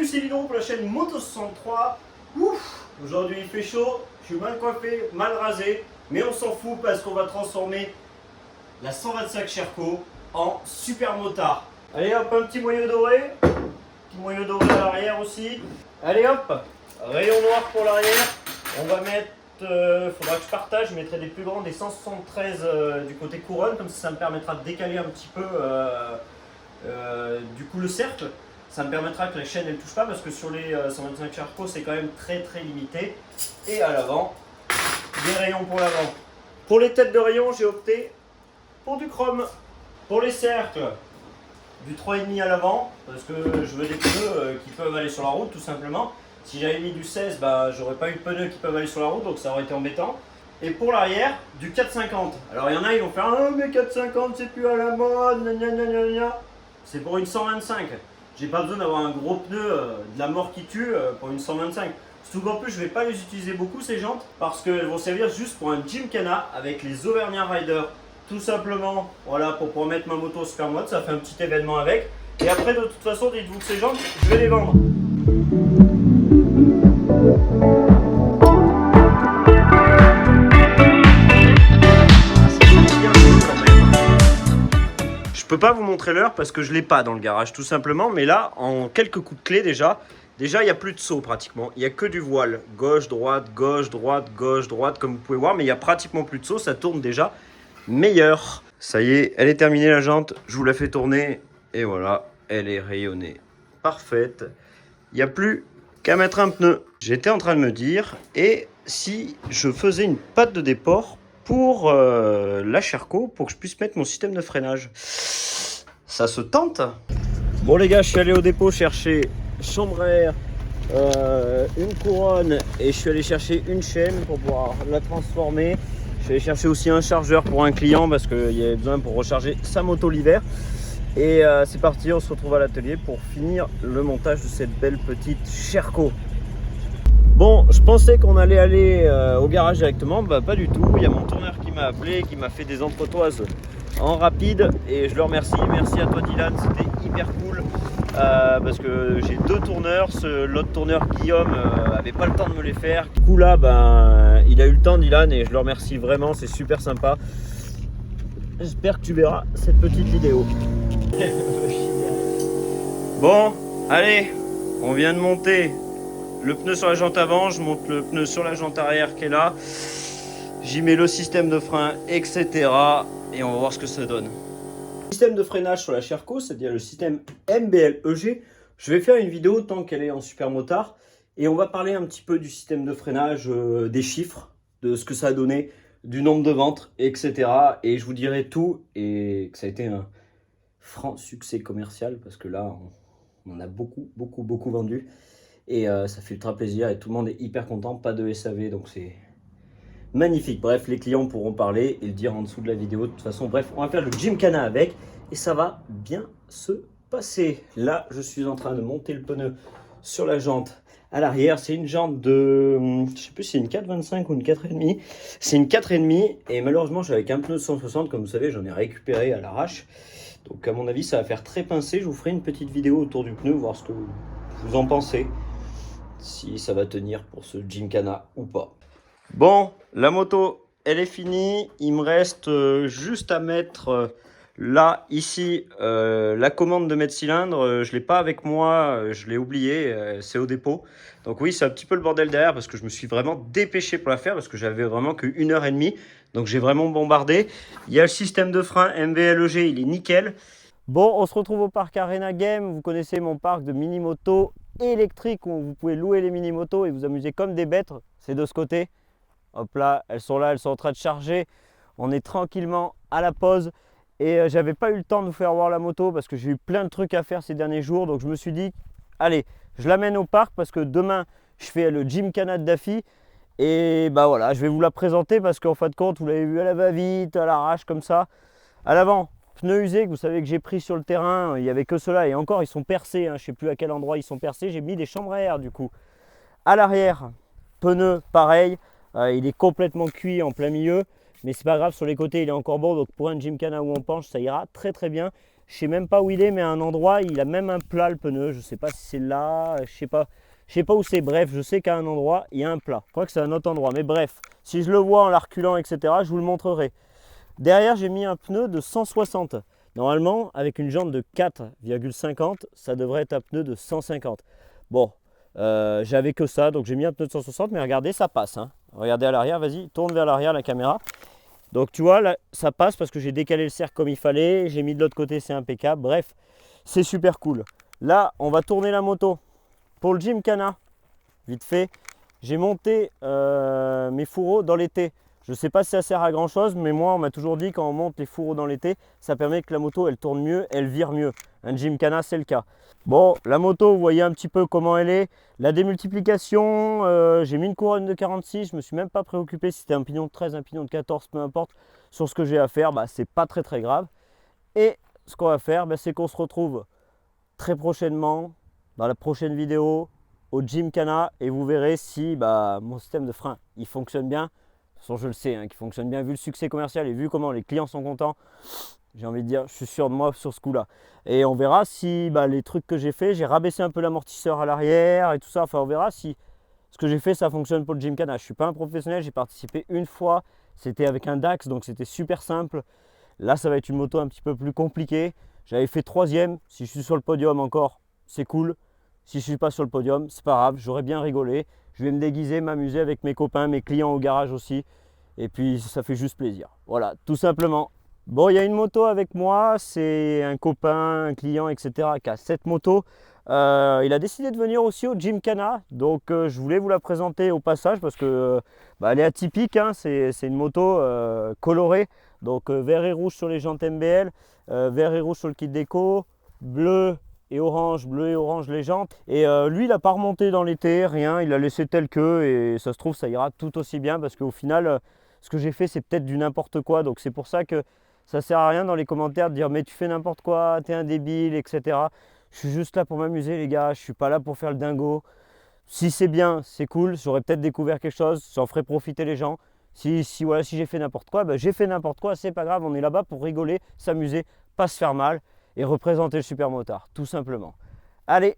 Salut, c'est Lidon pour la chaîne Moto63. Ouf, aujourd'hui il fait chaud, je suis mal coiffé, mal rasé, mais on s'en fout parce qu'on va transformer la 125 Sherco en super motard. Allez hop, un petit moyeu doré à l'arrière aussi. Allez hop, rayon noir pour l'arrière. On va mettre, faudra que je partage, je mettrai des plus grands, des 173 du côté couronne, comme ça me permettra de décaler un petit peu du coup le cercle. Ça me permettra que la chaîne elle touche pas parce que sur les 125 Sherco c'est quand même très limité. Et à l'avant, des rayons pour l'avant. Pour les têtes de rayon, j'ai opté pour du chrome. Pour les cercles, du 3,5 à l'avant parce que je veux des pneus qui peuvent aller sur la route tout simplement. Si j'avais mis du 16, bah, j'aurais pas eu de pneus qui peuvent aller sur la route, donc ça aurait été embêtant. Et pour l'arrière, du 4,50. Alors il y en a, ils vont faire « Ah mais 4,50 c'est plus à la mode, gna. C'est pour une 125. J'ai pas besoin d'avoir un gros pneu de la mort qui tue pour une 125. Surtout qu'en plus je vais pas les utiliser beaucoup ces jantes parce qu'elles vont servir juste pour un Gymkhana avec les Auvergnat Rider. Tout simplement, voilà, pour pouvoir mettre ma moto au super mode, ça fait un petit événement avec. Et après de toute façon, dites-vous que ces jantes, je vais les vendre. Je peux pas vous montrer l'heure parce que je l'ai pas dans le garage tout simplement, mais là en quelques coups de clé déjà il n'y a plus de saut pratiquement, il y a que du voile, gauche, droite, comme vous pouvez voir, mais il y a pratiquement plus de saut, ça tourne déjà meilleur. Ça y est, elle est terminée la jante, je vous la fais tourner et voilà, elle est rayonnée, parfaite. Il n'y a plus qu'à mettre un pneu. J'étais en train de me dire, et si je faisais une patte de déport pour la Sherco, pour que je puisse mettre mon système de freinage. Ça se tente. Bon les gars, je suis allé au dépôt chercher chambre à air, une couronne, et je suis allé chercher une chaîne pour pouvoir la transformer. Je suis allé chercher aussi un chargeur pour un client parce qu'il y avait besoin pour recharger sa moto l'hiver. Et c'est parti, on se retrouve à l'atelier pour finir le montage de cette belle petite Sherco. Bon, je pensais qu'on allait aller au garage directement, bah pas du tout. Il y a mon tourneur qui m'a appelé, qui m'a fait des entretoises en rapide et je le remercie. Merci à toi Dylan, c'était hyper cool parce que j'ai deux tourneurs. L'autre tourneur Guillaume avait pas le temps de me les faire. Du coup là, ben, il a eu le temps Dylan et je le remercie vraiment, c'est super sympa. J'espère que tu verras cette petite vidéo. Bon, allez, on vient de monter le pneu sur la jante avant, je monte le pneu sur la jante arrière qui est là. J'y mets le système de frein, etc. Et on va voir ce que ça donne. Le système de freinage sur la Sherco, c'est-à-dire le système MBL-EG. Je vais faire une vidéo tant qu'elle est en super motard. Et on va parler un petit peu du système de freinage, des chiffres, de ce que ça a donné, du nombre de ventes, etc. Et je vous dirai tout. Et que ça a été un franc succès commercial parce que là, on en a beaucoup vendu. Et ça fait ultra plaisir et tout le monde est hyper content, pas de SAV, donc c'est magnifique. Bref, les clients pourront parler et le dire en dessous de la vidéo. De toute façon, bref, on va faire le Gymkhana avec et ça va bien se passer. Là, je suis en train de monter le pneu sur la jante à l'arrière. C'est une jante de, je sais plus si c'est une 4,25 ou une 4,5. C'est une 4,5 et malheureusement, j'avais qu'un pneu de 160, comme vous savez, j'en ai récupéré à l'arrache. Donc à mon avis, ça va faire très pincé. Je vous ferai une petite vidéo autour du pneu, voir ce que vous en pensez. Si ça va tenir pour ce Gymkhana ou pas. Bon, la moto, elle est finie. Il me reste juste à mettre là, ici, la commande de mettre cylindre. Je ne l'ai pas avec moi, je l'ai oublié, c'est au dépôt. Donc oui, c'est un petit peu le bordel derrière parce que je me suis vraiment dépêché pour la faire parce que j'avais vraiment que 1h30. Donc j'ai vraiment bombardé. Il y a le système de frein MVLEG, il est nickel. Bon, on se retrouve au parc Arena Game. Vous connaissez mon parc de mini-motos électriques où vous pouvez louer les mini-motos et vous amuser comme des bêtes. C'est de ce côté. Hop là, elles sont en train de charger. On est tranquillement à la pause. Et j'avais pas eu le temps de vous faire voir la moto parce que j'ai eu plein de trucs à faire ces derniers jours. Donc je me suis dit, allez, je l'amène au parc parce que demain, je fais le Gymkhana de Daffy. Et bah voilà, je vais vous la présenter parce qu'en fin de compte, vous l'avez vu, elle va vite, à l'arrache comme ça. À l'avant, pneus usés que vous savez que j'ai pris sur le terrain, il n'y avait que ceux-là et encore ils sont percés, hein. Je ne sais plus à quel endroit ils sont percés, j'ai mis des chambres à air du coup. À l'arrière, pneu pareil, il est complètement cuit en plein milieu, mais c'est pas grave, sur les côtés il est encore bon, donc pour un Gymkhana où on penche ça ira très bien. Je sais même pas où il est, mais à un endroit, il a même un plat le pneu. Je sais pas si c'est là, je sais pas où c'est. Bref, je sais qu'à un endroit, il y a un plat. Je crois que c'est un autre endroit, mais bref, si je le vois en la reculant, etc., je vous le montrerai. Derrière, j'ai mis un pneu de 160. Normalement, avec une jante de 4,50, ça devrait être un pneu de 150. Bon, j'avais que ça, donc j'ai mis un pneu de 160, mais regardez, ça passe, hein. Regardez à l'arrière, vas-y, tourne vers l'arrière la caméra. Donc tu vois, là, ça passe parce que j'ai décalé le cercle comme il fallait, j'ai mis de l'autre côté, c'est impeccable. Bref, c'est super cool. Là, on va tourner la moto pour le Gymkhana. Vite fait, j'ai monté mes fourreaux dans l'été. Je ne sais pas si ça sert à grand chose, mais moi on m'a toujours dit quand on monte les fourreaux dans l'été, ça permet que la moto elle tourne mieux, elle vire mieux. Un Gymkhana c'est le cas. Bon, la moto, vous voyez un petit peu comment elle est. La démultiplication, j'ai mis une couronne de 46, je ne me suis même pas préoccupé si c'était un pignon de 13, un pignon de 14, peu importe. Sur ce que j'ai à faire, bah, c'est pas très grave. Et ce qu'on va faire, bah, c'est qu'on se retrouve très prochainement dans la prochaine vidéo au Gymkhana et vous verrez si mon système de frein il fonctionne bien. De toute façon, je le sais, hein, qu'il fonctionne bien vu le succès commercial et vu comment les clients sont contents. J'ai envie de dire, je suis sûr de moi sur ce coup-là. Et on verra si les trucs que j'ai fait, j'ai rabaissé un peu l'amortisseur à l'arrière et tout ça. Enfin, on verra si ce que j'ai fait, ça fonctionne pour le Gymkhana. Je ne suis pas un professionnel, j'ai participé une fois. C'était avec un Dax, donc c'était super simple. Là, ça va être une moto un petit peu plus compliquée. J'avais fait 3e. Si je suis sur le podium encore, c'est cool. Si je ne suis pas sur le podium, c'est pas grave. J'aurais bien rigolé. Je vais me déguiser, m'amuser avec mes copains, mes clients au garage aussi. Et puis, ça fait juste plaisir. Voilà, tout simplement. Bon, il y a une moto avec moi. C'est un copain, un client, etc. qui a cette moto. Il a décidé de venir aussi au Gymkhana. Donc, je voulais vous la présenter au passage parce que elle est atypique. Hein. C'est une moto colorée. Donc vert et rouge sur les jantes MBL, vert et rouge sur le kit déco, bleu et orange les jantes. Et lui, il n'a pas remonté dans l'été, rien, il l'a laissé tel que et ça se trouve, ça ira tout aussi bien parce qu'au final, ce que j'ai fait, c'est peut-être du n'importe quoi. Donc c'est pour ça que ça ne sert à rien dans les commentaires de dire mais tu fais n'importe quoi, t'es un débile, etc. Je suis juste là pour m'amuser, les gars, je ne suis pas là pour faire le dingo. Si c'est bien, c'est cool, j'aurais peut-être découvert quelque chose, ça en ferait profiter les gens. Si j'ai fait n'importe quoi, j'ai fait n'importe quoi, c'est pas grave, on est là-bas pour rigoler, s'amuser, pas se faire mal et représenter le super motard, tout simplement. Allez,